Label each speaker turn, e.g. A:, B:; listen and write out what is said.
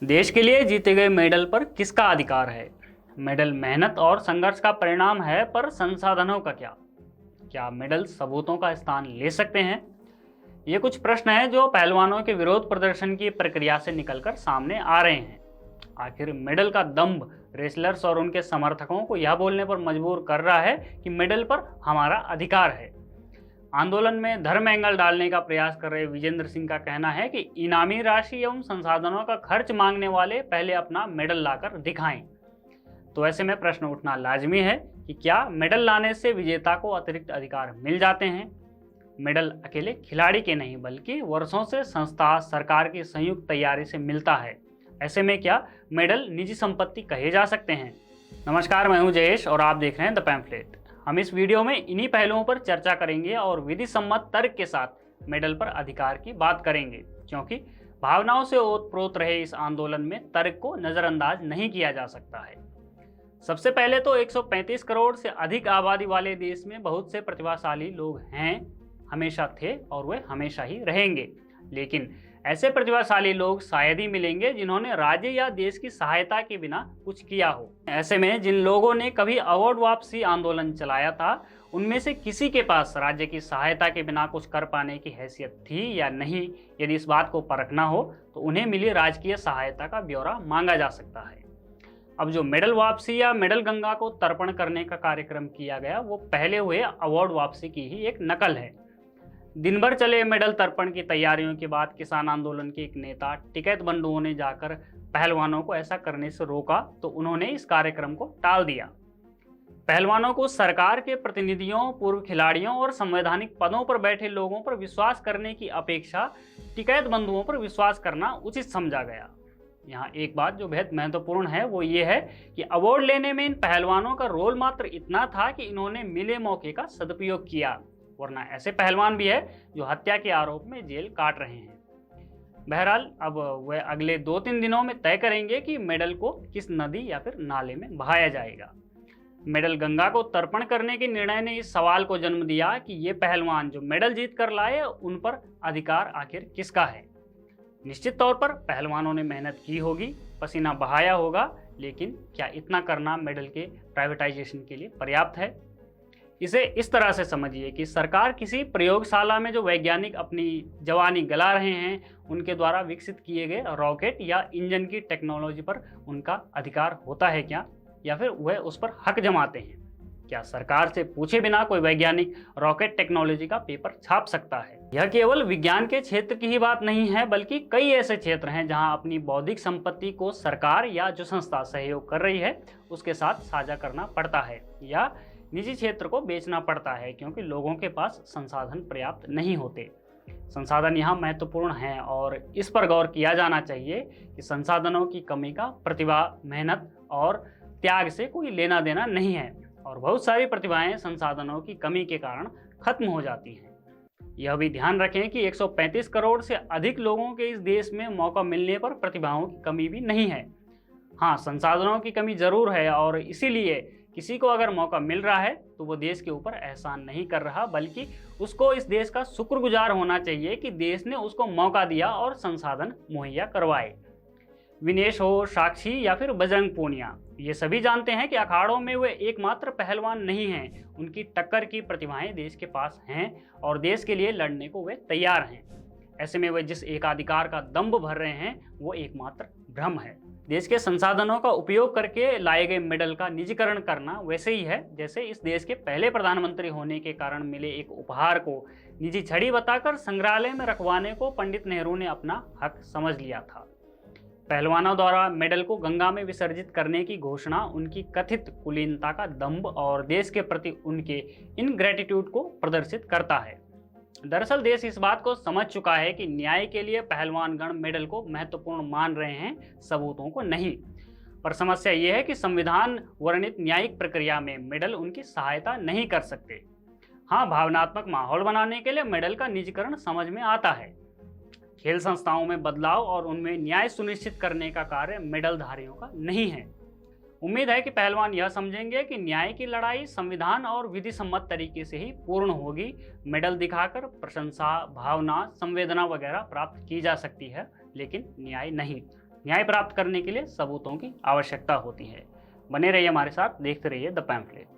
A: देश के लिए जीते गए मेडल पर किसका अधिकार है? मेडल मेहनत और संघर्ष का परिणाम है, पर संसाधनों का क्या? क्या मेडल सबूतों का स्थान ले सकते हैं? ये कुछ प्रश्न हैं जो पहलवानों के विरोध प्रदर्शन की प्रक्रिया से निकलकर सामने आ रहे हैं। आखिर मेडल का दंभ रेसलर्स और उनके समर्थकों को यह बोलने पर मजबूर कर रहा है कि मेडल पर हमारा अधिकार है। आंदोलन में धर्म एंगल डालने का प्रयास कर रहे विजेंद्र सिंह का कहना है कि इनामी राशि एवं संसाधनों का खर्च मांगने वाले पहले अपना मेडल लाकर दिखाएं। तो ऐसे में प्रश्न उठना लाजमी है कि क्या मेडल लाने से विजेता को अतिरिक्त अधिकार मिल जाते हैं? मेडल अकेले खिलाड़ी के नहीं, बल्कि वर्षों से संस्था सरकार की संयुक्त तैयारी से मिलता है। ऐसे में क्या मेडल निजी संपत्ति कहे जा सकते हैं? नमस्कार, मैं हूं जयेश और आप देख रहे हैं द पैम्फलेट। हम इस वीडियो में इन्हीं पहलुओं पर चर्चा करेंगे और विधि सम्मत तर्क के साथ मेडल पर अधिकार की बात करेंगे, क्योंकि भावनाओं से ओतप्रोत रहे इस आंदोलन में तर्क को नजरअंदाज नहीं किया जा सकता है। सबसे पहले तो 135 करोड़ से अधिक आबादी वाले देश में बहुत से प्रतिभाशाली लोग हैं, हमेशा थे और वे हमेशा ही रहेंगे। लेकिन ऐसे प्रतिभाशाली लोग शायद ही मिलेंगे जिन्होंने राज्य या देश की सहायता के बिना कुछ किया हो। ऐसे में जिन लोगों ने कभी अवार्ड वापसी आंदोलन चलाया था, उनमें से किसी के पास राज्य की सहायता के बिना कुछ कर पाने की हैसियत थी या नहीं, यदि इस बात को परखना हो तो उन्हें मिली राजकीय सहायता का ब्यौरा मांगा जा सकता है। अब जो मेडल वापसी या मेडल गंगा को तर्पण करने का कार्यक्रम किया गया, वो पहले हुए अवार्ड वापसी की ही एक नकल है। दिन भर चले मेडल तर्पण की तैयारियों के बाद किसान आंदोलन के एक नेता टिकैत बंधुओं ने जाकर पहलवानों को ऐसा करने से रोका, तो उन्होंने इस कार्यक्रम को टाल दिया। पहलवानों को सरकार के प्रतिनिधियों, पूर्व खिलाड़ियों और संवैधानिक पदों पर बैठे लोगों पर विश्वास करने की अपेक्षा टिकैत बंधुओं पर विश्वास करना उचित समझा गया। यहाँ एक बात जो बेहद महत्वपूर्ण है वो ये है कि अवार्ड लेने में इन पहलवानों का रोल मात्र इतना था कि इन्होंने मिले मौके का सदुपयोग किया, वरना ऐसे पहलवान भी है जो हत्या के आरोप में जेल काट रहे हैं। बहरहाल अब वे अगले 2-3 दिनों में तय करेंगे कि मेडल को किस नदी या फिर नाले में बहाया जाएगा। मेडल गंगा को तर्पण करने के निर्णय ने इस सवाल को जन्म दिया कि ये पहलवान जो मेडल जीत कर लाए, उन पर अधिकार आखिर किसका है। निश्चित तौर पर पहलवानों ने मेहनत की होगी, पसीना बहाया होगा, लेकिन क्या इतना करना मेडल के प्राइवेटाइजेशन के लिए पर्याप्त है? इसे इस तरह से समझिए कि सरकार किसी प्रयोगशाला में जो वैज्ञानिक अपनी जवानी गला रहे हैं, उनके द्वारा विकसित किए गए रॉकेट या इंजन की टेक्नोलॉजी पर उनका अधिकार होता है क्या, या फिर वह उस पर हक जमाते हैं? क्या सरकार से पूछे बिना कोई वैज्ञानिक रॉकेट टेक्नोलॉजी का पेपर छाप सकता है? यह केवल विज्ञान के क्षेत्र की ही बात नहीं है, बल्कि कई ऐसे क्षेत्र हैं जहां अपनी बौद्धिक संपत्ति को सरकार या जो संस्था सहयोग कर रही है उसके साथ साझा करना पड़ता है, या निजी क्षेत्र को बेचना पड़ता है, क्योंकि लोगों के पास संसाधन पर्याप्त नहीं होते। संसाधन यहाँ महत्वपूर्ण हैं और इस पर गौर किया जाना चाहिए कि संसाधनों की कमी का प्रतिभा, मेहनत और त्याग से कोई लेना देना नहीं है, और बहुत सारी प्रतिभाएं संसाधनों की कमी के कारण खत्म हो जाती हैं। यह भी ध्यान रखें कि 135 करोड़ से अधिक लोगों के इस देश में मौका मिलने पर प्रतिभाओं की कमी भी नहीं है। हाँ, संसाधनों की कमी जरूर है, और इसीलिए किसी को अगर मौका मिल रहा है तो वो देश के ऊपर एहसान नहीं कर रहा, बल्कि उसको इस देश का शुक्रगुजार होना चाहिए कि देश ने उसको मौका दिया और संसाधन मुहैया करवाए। विनेश हो, साक्षी या फिर बजरंग पूनिया, ये सभी जानते हैं कि अखाड़ों में वे एकमात्र पहलवान नहीं हैं। उनकी टक्कर की प्रतिभाएं देश के पास हैं और देश के लिए लड़ने को वे तैयार हैं। ऐसे में वे जिस एकाधिकार का दंभ भर रहे हैं वो एकमात्र भ्रम है। देश के संसाधनों का उपयोग करके लाए गए मेडल का निजीकरण करना वैसे ही है जैसे इस देश के पहले प्रधानमंत्री होने के कारण मिले एक उपहार को निजी छड़ी बताकर संग्रहालय में रखवाने को पंडित नेहरू ने अपना हक समझ लिया था। पहलवानों द्वारा मेडल को गंगा में विसर्जित करने की घोषणा उनकी कथित कुलीनता का दंभ और देश के प्रति उनके इनग्रेटिट्यूड को प्रदर्शित करता है। दरअसल देश इस बात को समझ चुका है कि न्याय के लिए पहलवानगण मेडल को महत्वपूर्ण मान रहे हैं, सबूतों को नहीं। पर समस्या यह है कि संविधान वर्णित न्यायिक प्रक्रिया में मेडल उनकी सहायता नहीं कर सकते। हाँ, भावनात्मक माहौल बनाने के लिए मेडल का निजीकरण समझ में आता है। खेल संस्थाओं में बदलाव और उनमें न्याय सुनिश्चित करने का कार्य मेडल धारियों का नहीं है। उम्मीद है कि पहलवान यह समझेंगे कि न्याय की लड़ाई संविधान और विधि सम्मत तरीके से ही पूर्ण होगी। मेडल दिखाकर प्रशंसा, भावना, संवेदना वगैरह प्राप्त की जा सकती है, लेकिन न्याय नहीं। न्याय प्राप्त करने के लिए सबूतों की आवश्यकता होती है। बने रहिए हमारे साथ, देखते रहिए द पैम्फलेट।